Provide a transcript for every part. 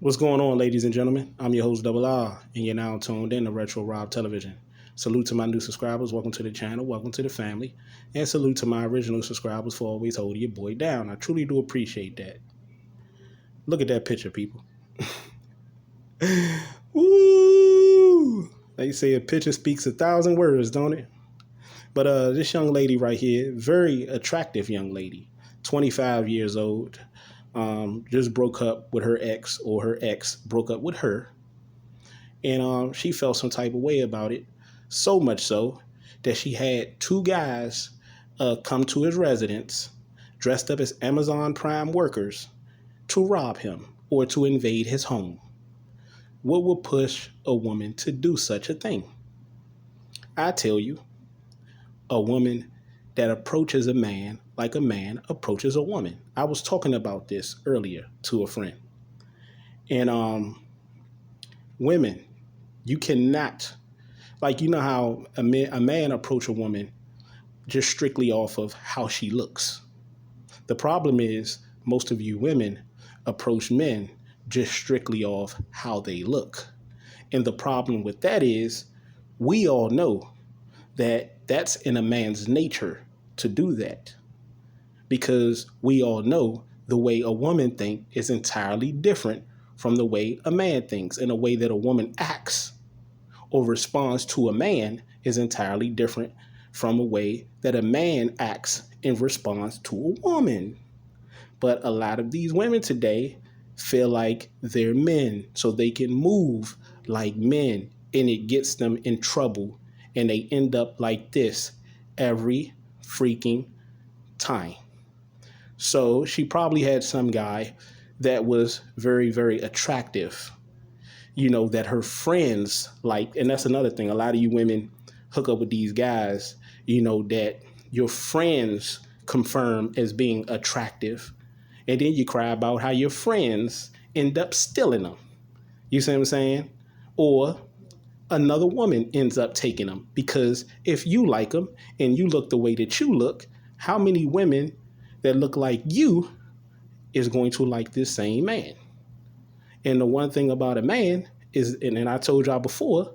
What's going on, ladies and gentlemen? I'm your host, Double R, and you're now tuned in to Retro Rob Television. Salute to my new subscribers. Welcome to the channel. Welcome to the family. And salute to my original subscribers for always holding your boy down. I truly do appreciate that. Look at that picture, people. Woo! They say a picture speaks 1,000 words, don't it? But this young lady right here, very attractive young lady, 25 years old, just broke up with her ex, or her ex broke up with her. And she felt some type of way about it, so much so that she had two guys come to his residence dressed up as Amazon Prime workers to rob him or to invade his home. What would push a woman to do such a thing? I tell you, a woman that approaches a man like a man approaches a woman. I was talking about this earlier to a friend. And women, you cannot, like, you know how a man approach a woman just strictly off of how she looks. The problem is most of you women approach men just strictly off how they look. And the problem with that is we all know that that's in a man's nature to do that, because we all know the way a woman thinks is entirely different from the way a man thinks, and the way that a woman acts or responds to a man is entirely different from a way that a man acts in response to a woman. But a lot of these women today feel like they're men, so they can move like men, and it gets them in trouble, and they end up like this every freaking time. So she probably had some guy that was very, very attractive, that her friends like. And that's another thing. A lot of you women hook up with these guys, that your friends confirm as being attractive. And then you cry about how your friends end up stealing them. You see what I'm saying? Or another woman ends up taking them, because if you like them and you look the way that you look, how many women that look like you is going to like this same man? And the one thing about a man is, and I told y'all before,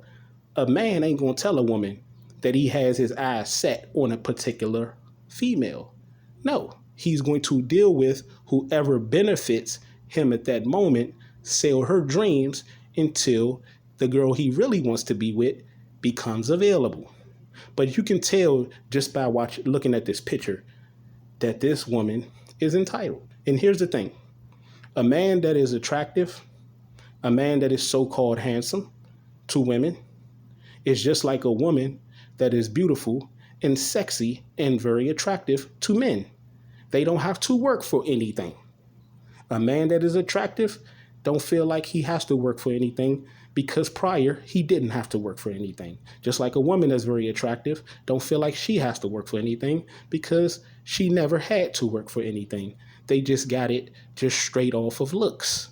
a man ain't going to tell a woman that he has his eyes set on a particular female. No, he's going to deal with whoever benefits him at that moment, sell her dreams until the girl he really wants to be with becomes available. But you can tell just by looking at this picture that this woman is entitled. And here's the thing. A man that is attractive, a man that is so-called handsome to women, is just like a woman that is beautiful and sexy and very attractive to men. They don't have to work for anything. A man that is attractive don't feel like he has to work for anything, because prior he didn't have to work for anything. Just like a woman that's very attractive don't feel like she has to work for anything, because she never had to work for anything. They just got it just straight off of looks.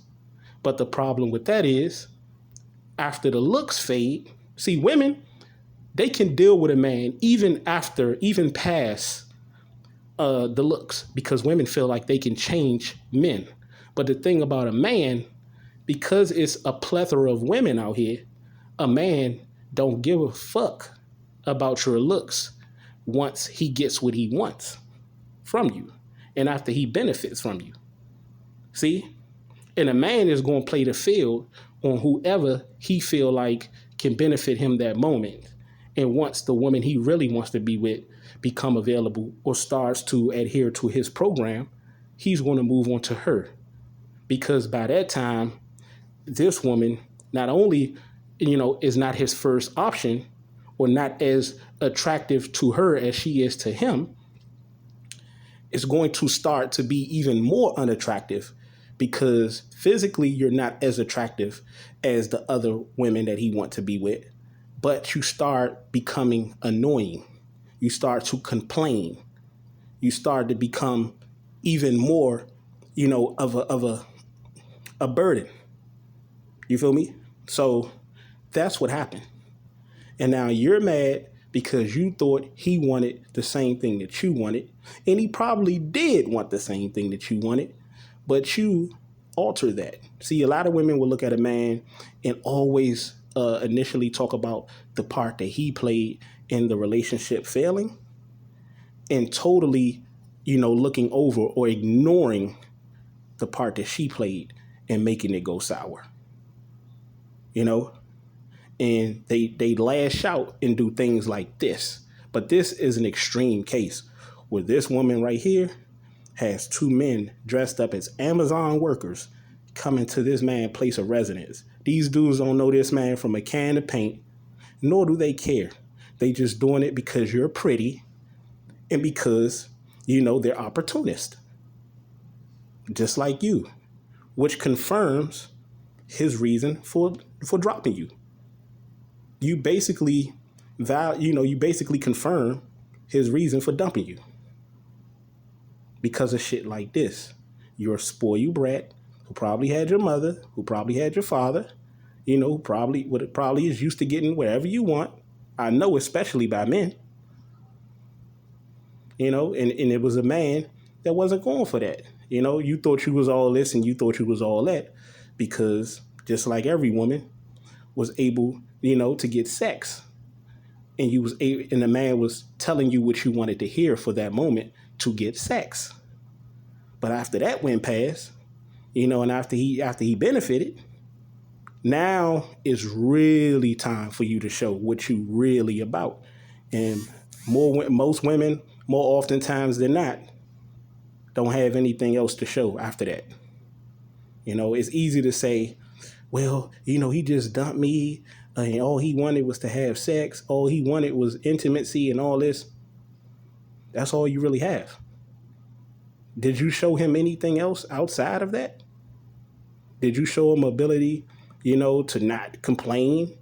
But the problem with that is, after the looks fade, see, women, they can deal with a man even past the looks, because women feel like they can change men. But the thing about a man, because it's a plethora of women out here, a man don't give a fuck about your looks once he gets what he wants from you, and after he benefits from you. See? And a man is going to play the field on whoever he feel like can benefit him that moment. And once the woman he really wants to be with become available or starts to adhere to his program, he's going to move on to her. Because by that time, this woman not only, is not his first option, or not as attractive to her as she is to him, is going to start to be even more unattractive, because physically you're not as attractive as the other women that he wants to be with, but you start becoming annoying. You start to complain. You start to become even more, of a burden. You feel me? So that's what happened. And now you're mad because you thought he wanted the same thing that you wanted. And he probably did want the same thing that you wanted. But you alter that. See, a lot of women will look at a man and always initially talk about the part that he played in the relationship failing, and totally, looking over or ignoring the part that she played and making it go sour. And they lash out and do things like this. But this is an extreme case where this woman right here has two men dressed up as Amazon workers coming to this man's place of residence. These dudes don't know this man from a can of paint, nor do they care. They just doing it because you're pretty and because, they're opportunist, just like you, which confirms his reason for dropping you. You basically confirm his reason for dumping you because of shit like this. You're a spoiled brat who probably had your mother, who probably had your father, who probably is used to getting whatever you want. I know, especially by men. And it was a man that wasn't going for that. You thought you was all this and you thought you was all that because just like every woman was able, to get sex, and and the man was telling you what you wanted to hear for that moment to get sex. But after that went past, and after he benefited, now it's really time for you to show what you really about. And most women, more oftentimes than not, don't have anything else to show after that. It's easy to say, well, he just dumped me, and all he wanted was to have sex. All he wanted was intimacy and all this. That's all you really have. Did you show him anything else outside of that? Did you show him ability, to not complain,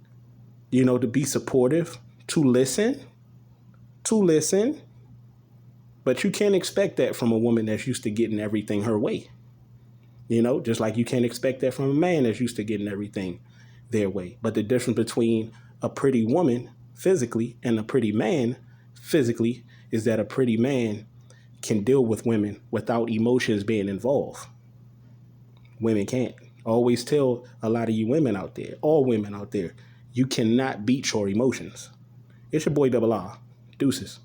to be supportive, to listen? But you can't expect that from a woman that's used to getting everything her way. Just like you can't expect that from a man that's used to getting everything their way. But the difference between a pretty woman physically and a pretty man physically is that a pretty man can deal with women without emotions being involved. Women can't. I always tell a lot of you women out there, all women out there, you cannot beat your emotions. It's your boy Double R. Deuces.